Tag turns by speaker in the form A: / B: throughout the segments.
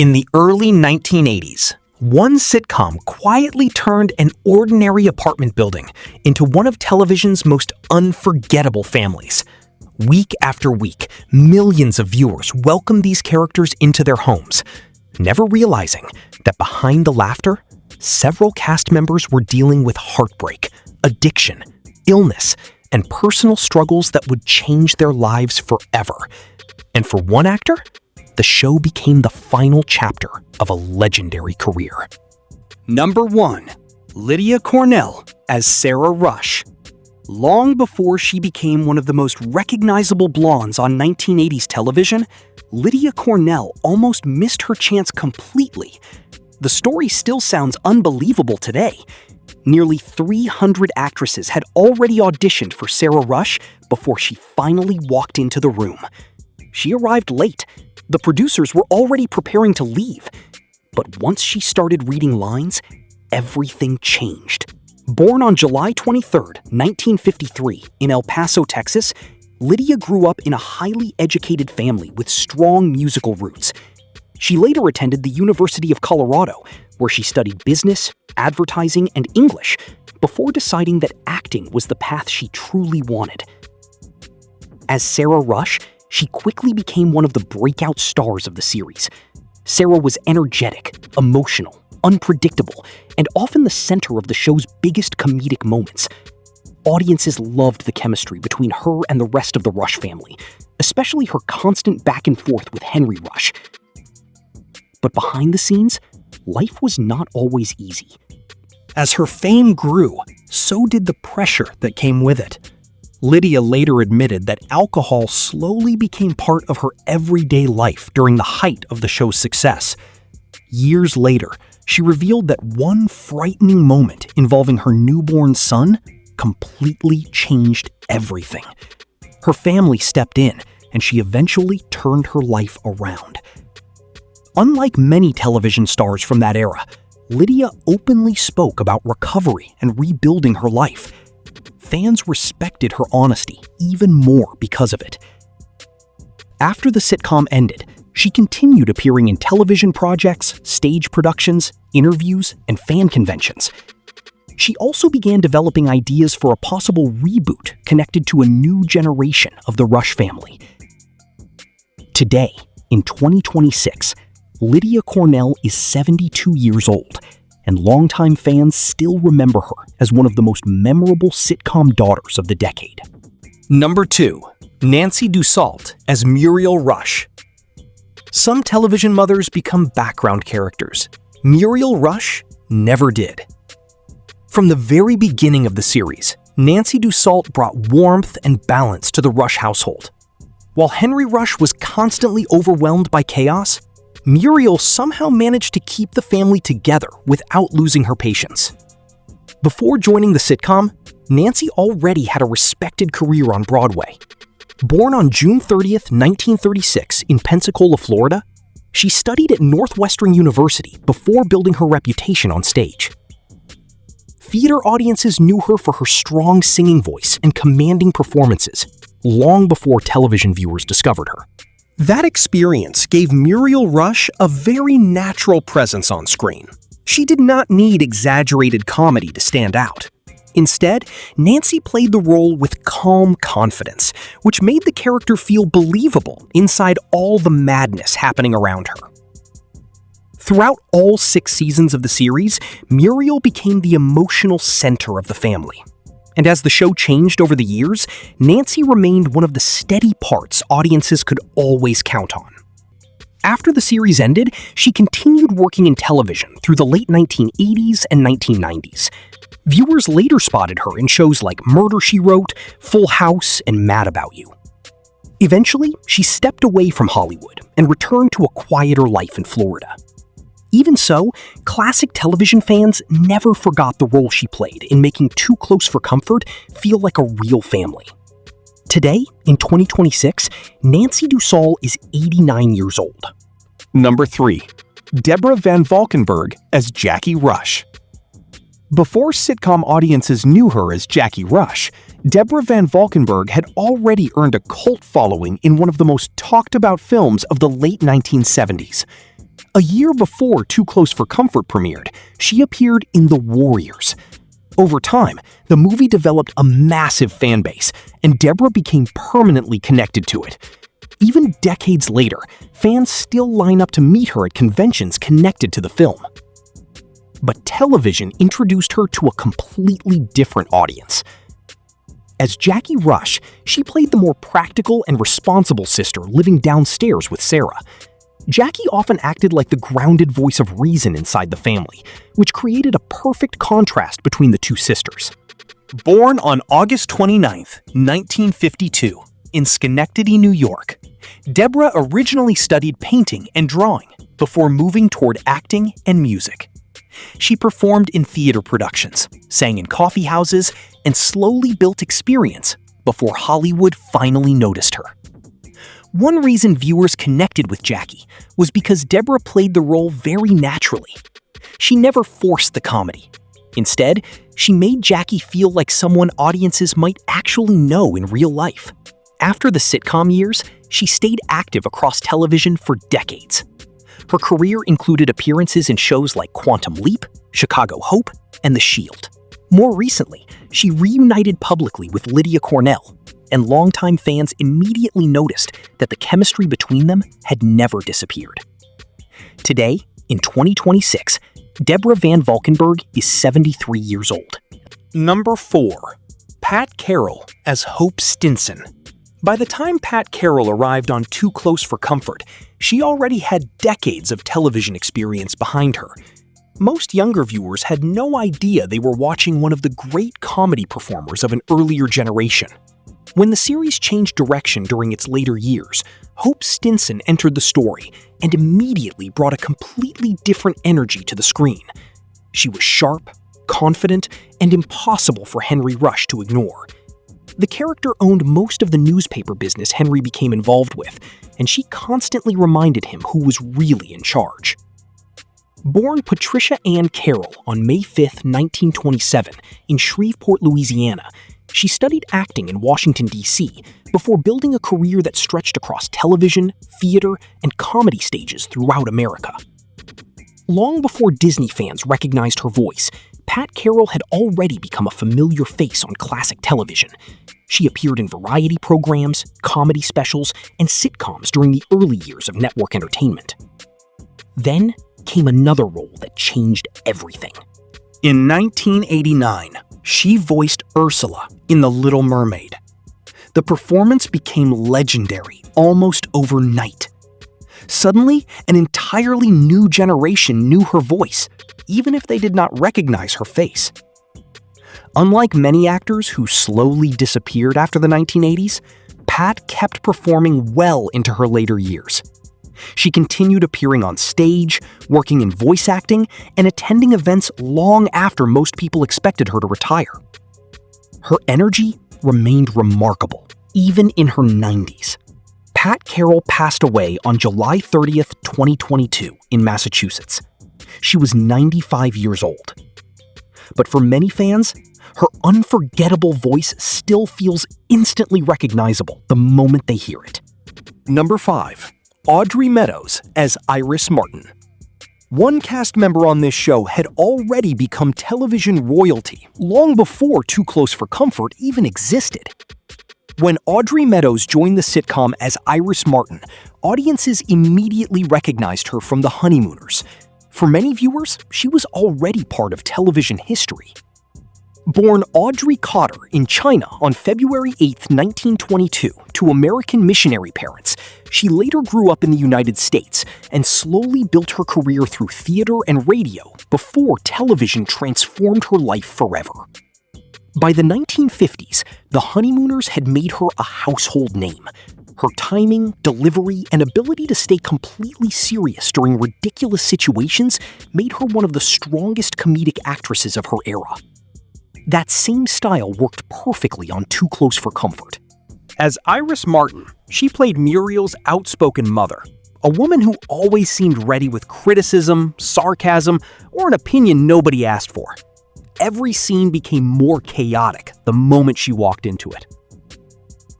A: In the early 1980s, one sitcom quietly turned an ordinary apartment building into one of television's most unforgettable families. Week after week, millions of viewers welcomed these characters into their homes, never realizing that behind the laughter, several cast members were dealing with heartbreak, addiction, illness, and personal struggles that would change their lives forever. And for one actor, the show became the final chapter of a legendary career. Number 1. Lydia Cornell as Sarah Rush. Long before she became one of the most recognizable blondes on 1980s television, Lydia Cornell almost missed her chance completely. The story still sounds unbelievable today. Nearly 300 actresses had already auditioned for Sarah Rush before she finally walked into the room. She arrived late. The producers were already preparing to leave. But once she started reading lines, everything changed. Born on July 23, 1953, in El Paso, Texas, Lydia grew up in a highly educated family with strong musical roots. She later attended the University of Colorado, where she studied business, advertising, and English before deciding that acting was the path she truly wanted. As Sarah Rush, she quickly became one of the breakout stars of the series. Sarah was energetic, emotional, unpredictable, and often the center of the show's biggest comedic moments. Audiences loved the chemistry between her and the rest of the Rush family, especially her constant back and forth with Henry Rush. But behind the scenes, life was not always easy. As her fame grew, so did the pressure that came with it. Lydia later admitted that alcohol slowly became part of her everyday life during the height of the show's success. Years later, she revealed that one frightening moment involving her newborn son completely changed everything. Her family stepped in, and she eventually turned her life around. Unlike many television stars from that era, Lydia openly spoke about recovery and rebuilding her life. Fans respected her honesty even more because of it. After the sitcom ended, she continued appearing in television projects, stage productions, interviews, and fan conventions. She also began developing ideas for a possible reboot connected to a new generation of the Rush family. Today, in 2026, Lydia Cornell is 72 years old, and longtime fans still remember her as one of the most memorable sitcom daughters of the decade. Number 2. Nancy Dussault as Muriel Rush. Some television mothers become background characters. Muriel Rush never did. From the very beginning of the series, Nancy Dussault brought warmth and balance to the Rush household. While Henry Rush was constantly overwhelmed by chaos, Muriel somehow managed to keep the family together without losing her patience. Before joining the sitcom, Nancy already had a respected career on Broadway. Born on June 30th, 1936 in Pensacola, Florida, she studied at Northwestern University before building her reputation on stage. Theater audiences knew her for her strong singing voice and commanding performances, long before television viewers discovered her. That experience gave Muriel Rush a very natural presence on screen. She did not need exaggerated comedy to stand out. Instead, Nancy played the role with calm confidence, which made the character feel believable inside all the madness happening around her. Throughout all 6 seasons of the series, Muriel became the emotional center of the family. And as the show changed over the years, Nancy remained one of the steady parts audiences could always count on. After the series ended, she continued working in television through the late 1980s and 1990s. Viewers later spotted her in shows like Murder, She Wrote, Full House, and Mad About You. Eventually, she stepped away from Hollywood and returned to a quieter life in Florida. Even so, classic television fans never forgot the role she played in making Too Close for Comfort feel like a real family. Today, in 2026, Nancy Dussault is 89 years old. Number 3. Deborah Van Valkenburg as Jackie Rush. Before sitcom audiences knew her as Jackie Rush, Deborah Van Valkenburg had already earned a cult following in one of the most talked about films of the late 1970s. A year before Too Close for Comfort premiered, she appeared in The Warriors. Over time, the movie developed a massive fan base, and Deborah became permanently connected to it. Even decades later, fans still line up to meet her at conventions connected to the film. But television introduced her to a completely different audience. As Jackie Rush, she played the more practical and responsible sister living downstairs with Sarah. Jackie often acted like the grounded voice of reason inside the family, which created a perfect contrast between the two sisters. Born on August 29, 1952, in Schenectady, New York, Deborah originally studied painting and drawing before moving toward acting and music. She performed in theater productions, sang in coffee houses, and slowly built experience before Hollywood finally noticed her. One reason viewers connected with Jackie was because Deborah played the role very naturally. She never forced the comedy. Instead, she made Jackie feel like someone audiences might actually know in real life. After the sitcom years, she stayed active across television for decades. Her career included appearances in shows like Quantum Leap, Chicago Hope, and The Shield. More recently, she reunited publicly with Lydia Cornell, and longtime fans immediately noticed that the chemistry between them had never disappeared. Today, in 2026, Deborah Van Valkenburg is 73 years old. Number 4. Pat Carroll as Hope Stinson. By the time Pat Carroll arrived on Too Close for Comfort, she already had decades of television experience behind her. Most younger viewers had no idea they were watching one of the great comedy performers of an earlier generation. When the series changed direction during its later years, Hope Stinson entered the story and immediately brought a completely different energy to the screen. She was sharp, confident, and impossible for Henry Rush to ignore. The character owned most of the newspaper business Henry became involved with, and she constantly reminded him who was really in charge. Born Patricia Ann Carroll on May 5, 1927, in Shreveport, Louisiana, she studied acting in Washington, D.C., before building a career that stretched across television, theater, and comedy stages throughout America. Long before Disney fans recognized her voice, Pat Carroll had already become a familiar face on classic television. She appeared in variety programs, comedy specials, and sitcoms during the early years of network entertainment. Then came another role that changed everything. In 1989, she voiced Ursula in The Little Mermaid. The performance became legendary almost overnight. Suddenly, an entirely new generation knew her voice, even if they did not recognize her face. Unlike many actors who slowly disappeared after the 1980s, Pat kept performing well into her later years. She continued appearing on stage, working in voice acting, and attending events long after most people expected her to retire. Her energy remained remarkable, even in her 90s. Pat Carroll passed away on July 30th, 2022, in Massachusetts. She was 95 years old. But for many fans, her unforgettable voice still feels instantly recognizable the moment they hear it. Number 5. Audrey Meadows as Iris Martin. One cast member on this show had already become television royalty long before Too Close for Comfort even existed. When Audrey Meadows joined the sitcom as Iris Martin, audiences immediately recognized her from The Honeymooners. For many viewers, she was already part of television history. Born Audrey Cotter in China on February 8, 1922, to American missionary parents, she later grew up in the United States and slowly built her career through theater and radio before television transformed her life forever. By the 1950s, The Honeymooners had made her a household name. Her timing, delivery, and ability to stay completely serious during ridiculous situations made her one of the strongest comedic actresses of her era. That same style worked perfectly on Too Close for Comfort. As Iris Martin, she played Muriel's outspoken mother, a woman who always seemed ready with criticism, sarcasm, or an opinion nobody asked for. Every scene became more chaotic the moment she walked into it.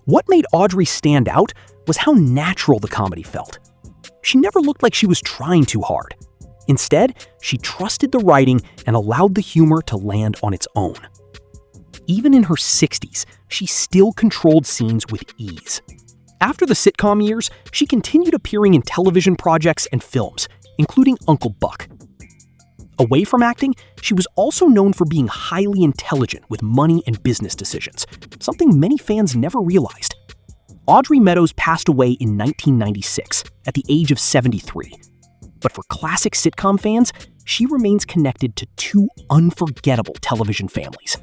A: What made Audrey stand out was how natural the comedy felt. she never looked like she was trying too hard. Instead, she trusted the writing and allowed the humor to land on its own. Even in her 60s, she still controlled scenes with ease. After the sitcom years, she continued appearing in television projects and films, including Uncle Buck. Away from acting, she was also known for being highly intelligent with money and business decisions, something many fans never realized. Audrey Meadows passed away in 1996 at the age of 73. But for classic sitcom fans, she remains connected to two unforgettable television families.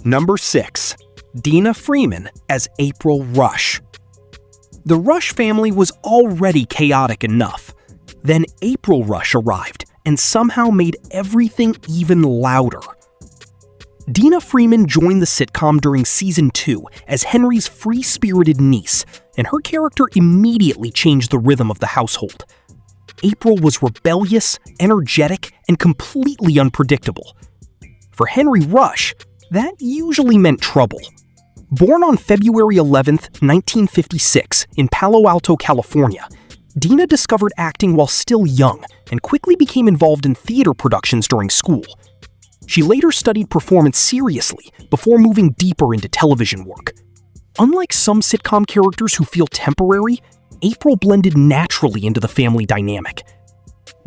A: Number 6. Dina Freeman as April Rush. The Rush family was already chaotic enough. Then April Rush arrived and somehow made everything even louder. Dina Freeman joined the sitcom during season 2 as Henry's free-spirited niece, and her character immediately changed the rhythm of the household. April was rebellious, energetic, and completely unpredictable. For Henry Rush, that usually meant trouble. Born on February 11, 1956, in Palo Alto, California, Dina discovered acting while still young and quickly became involved in theater productions during school. She later studied performance seriously before moving deeper into television work. Unlike some sitcom characters who feel temporary, April blended naturally into the family dynamic.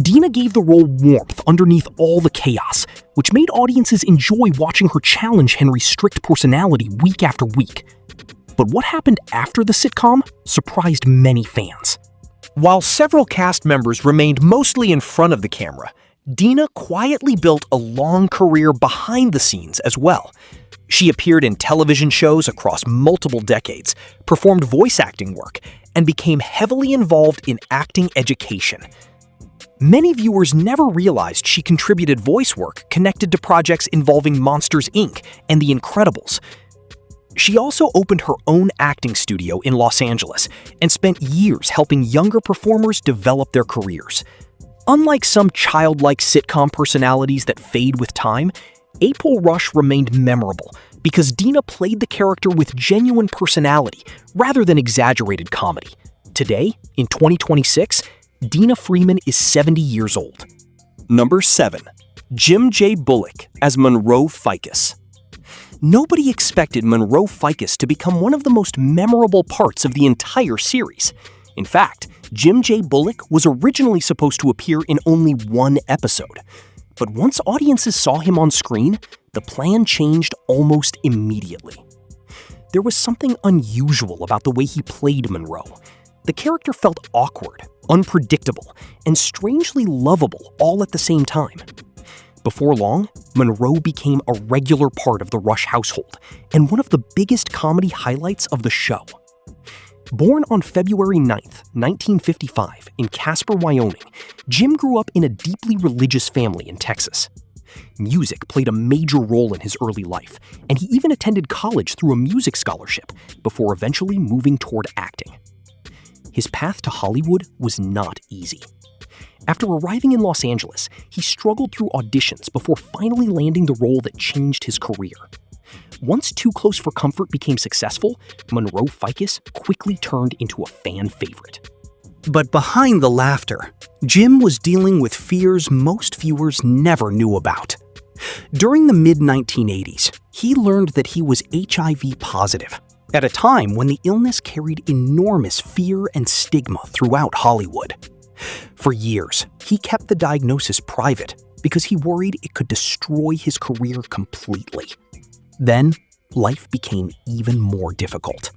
A: Dina gave the role warmth underneath all the chaos, which made audiences enjoy watching her challenge Henry's strict personality week after week. But what happened after the sitcom surprised many fans. While several cast members remained mostly in front of the camera, Dina quietly built a long career behind the scenes as well. She appeared in television shows across multiple decades, performed voice acting work, and became heavily involved in acting education. Many viewers never realized she contributed voice work connected to projects involving Monsters, Inc. and The Incredibles. She also opened her own acting studio in Los Angeles and spent years helping younger performers develop their careers. Unlike some childlike sitcom personalities that fade with time, April Rush remained memorable because Dina played the character with genuine personality rather than exaggerated comedy. Today, in 2026, Dina Freeman is 70 years old. Number 7. Jim J. Bullock as Monroe Ficus. Nobody expected Monroe Ficus to become one of the most memorable parts of the entire series. In fact, Jim J. Bullock was originally supposed to appear in only one episode. But once audiences saw him on screen, the plan changed almost immediately. There was something unusual about the way he played Monroe. The character felt awkward, unpredictable, and strangely lovable all at the same time. Before long, Monroe became a regular part of the Rush household and one of the biggest comedy highlights of the show. Born on February 9, 1955, in Casper, Wyoming, Jim grew up in a deeply religious family in Texas. Music played a major role in his early life, and he even attended college through a music scholarship before eventually moving toward acting. His path to Hollywood was not easy. After arriving in Los Angeles, he struggled through auditions before finally landing the role that changed his career. Once Too Close for Comfort became successful, Monroe Ficus quickly turned into a fan favorite. But behind the laughter, Jim was dealing with fears most viewers never knew about. During the mid-1980s, he learned that he was HIV positive, at a time when the illness carried enormous fear and stigma throughout Hollywood. For years, he kept the diagnosis private because he worried it could destroy his career completely. Then, life became even more difficult.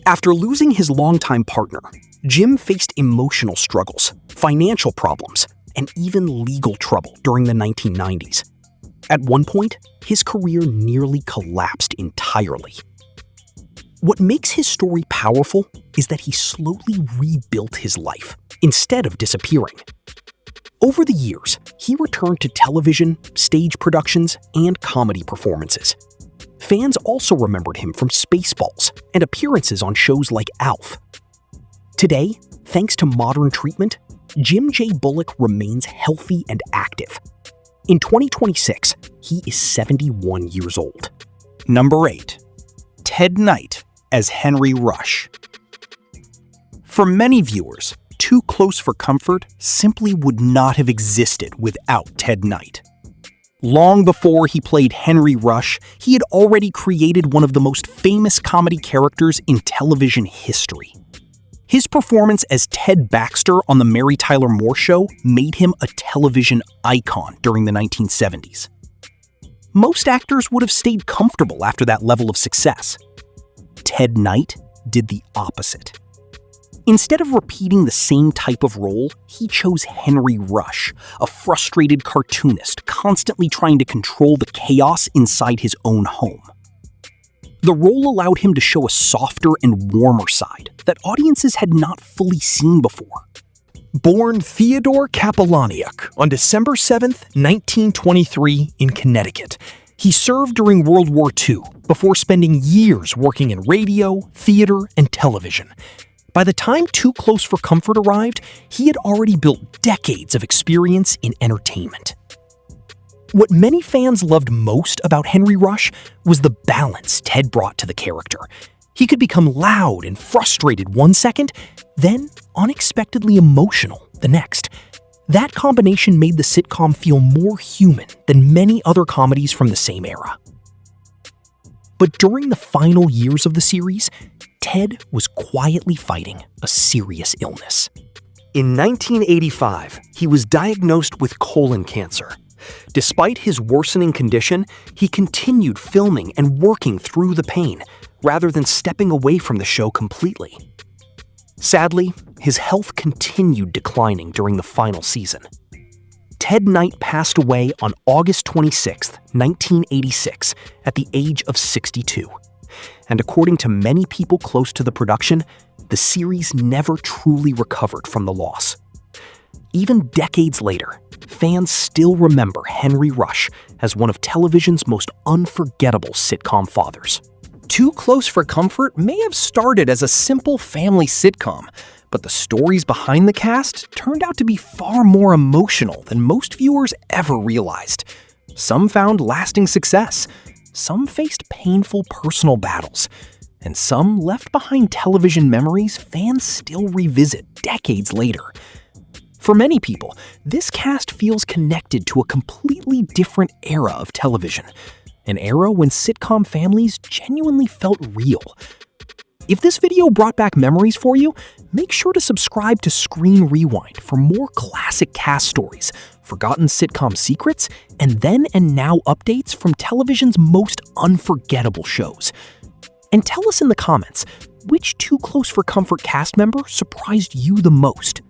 A: After losing his longtime partner, Jim faced emotional struggles, financial problems, and even legal trouble during the 1990s. At one point, his career nearly collapsed entirely. What makes his story powerful is that he slowly rebuilt his life instead of disappearing. Over the years, he returned to television, stage productions, and comedy performances. Fans also remembered him from Spaceballs and appearances on shows like ALF. Today, thanks to modern treatment, Jim J. Bullock remains healthy and active. In 2026, he is 71 years old. Number 8. Ted Knight as Henry Rush. For many viewers, Too Close for Comfort simply would not have existed without Ted Knight. Long before he played Henry Rush, he had already created one of the most famous comedy characters in television history. His performance as Ted Baxter on The Mary Tyler Moore Show made him a television icon during the 1970s. Most actors would have stayed comfortable after that level of success. Ted Knight did the opposite. Instead of repeating the same type of role, he chose Henry Rush, a frustrated cartoonist constantly trying to control the chaos inside his own home. The role allowed him to show a softer and warmer side that audiences had not fully seen before. Born Theodore Kapelaniuk on December 7, 1923 in Connecticut, he served during World War II before spending years working in radio, theater, and television. By the time Too Close for Comfort arrived, he had already built decades of experience in entertainment. What many fans loved most about Henry Rush was the balance Ted brought to the character. He could become loud and frustrated one second, then unexpectedly emotional the next. That combination made the sitcom feel more human than many other comedies from the same era. But during the final years of the series, Ted was quietly fighting a serious illness. In 1985, he was diagnosed with colon cancer. Despite his worsening condition, he continued filming and working through the pain, rather than stepping away from the show completely. Sadly, his health continued declining during the final season. Ted Knight passed away on August 26, 1986, at the age of 62. And according to many people close to the production, the series never truly recovered from the loss. Even decades later, fans still remember Henry Rush as one of television's most unforgettable sitcom fathers. Too Close for Comfort may have started as a simple family sitcom, but the stories behind the cast turned out to be far more emotional than most viewers ever realized. Some found lasting success, some faced painful personal battles, and some left behind television memories fans still revisit decades later. For many people, this cast feels connected to a completely different era of television, an era when sitcom families genuinely felt real. If this video brought back memories for you, make sure to subscribe to Screen Rewind for more classic cast stories, forgotten sitcom secrets, and then and now updates from television's most unforgettable shows. And tell us in the comments, which Too Close for Comfort cast member surprised you the most?